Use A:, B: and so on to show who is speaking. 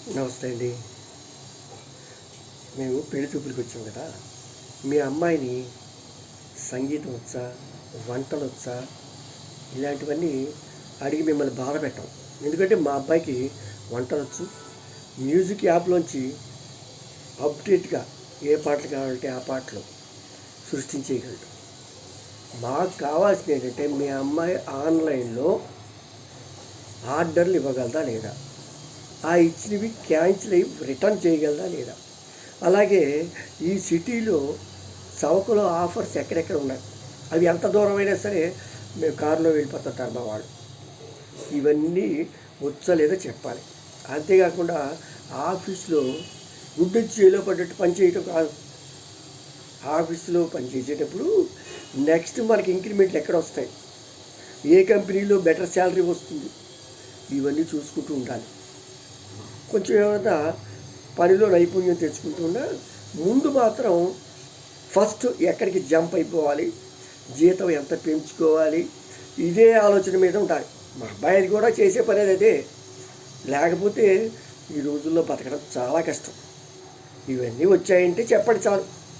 A: నమస్తే అండి. మేము పెళ్లి చూపులకి వచ్చాం కదా. మీ అమ్మాయిని సంగీతం వచ్చా, వంటలు వచ్చా, ఇలాంటివన్నీ అడిగి మిమ్మల్ని బాధ పెట్టాం. ఎందుకంటే మా అబ్బాయికి వంటలు వచ్చు. మ్యూజిక్ యాప్లోంచి అప్డేట్గా ఏ పాటలు కావాలంటే ఆ పాటలు సృష్టించేయగలడు. మాకు కావాల్సింది ఏంటంటే మీ అమ్మాయి ఆన్లైన్లో ఆర్డర్లు ఇవ్వగలదా లేదా, ఆ ఇచ్చినవి క్యాన్సిల్ అయ్యి రిటర్న్ చేయగలదా లేదా, అలాగే ఈ సిటీలో చౌకలో ఆఫర్స్ ఎక్కడెక్కడ ఉన్నాయి, అవి ఎంత దూరమైనా సరే మేము కారులో వెళ్ళిపోతుంటారు మా వాళ్ళు. ఇవన్నీ వచ్చలేదో చెప్పాలి. అంతేకాకుండా ఆఫీస్లో గుడ్డు చేలో పడ్డట్టు పని చేయటం కాదు. ఆఫీస్లో పని చేసేటప్పుడు నెక్స్ట్ మనకి ఇంక్రిమెంట్లు ఎక్కడ వస్తాయి, ఏ కంపెనీలో బెటర్ శాలరీ వస్తుంది, ఇవన్నీ చూసుకుంటూ ఉండాలి. కొంచెం ఏమైనా పనిలో నైపుణ్యం తెచ్చుకుంటున్నా ముందు మాత్రం ఫస్ట్ ఎక్కడికి జంప్ అయిపోవాలి, జీతం ఎంత పెంచుకోవాలి, ఇదే ఆలోచన మీద ఉండాలి. మా అబ్బాయిది కూడా చేసే పని అదే. లేకపోతే ఈ రోజుల్లో బతకడం చాలా కష్టం. ఇవన్నీ వచ్చాయంటే చెప్పండి చాలు.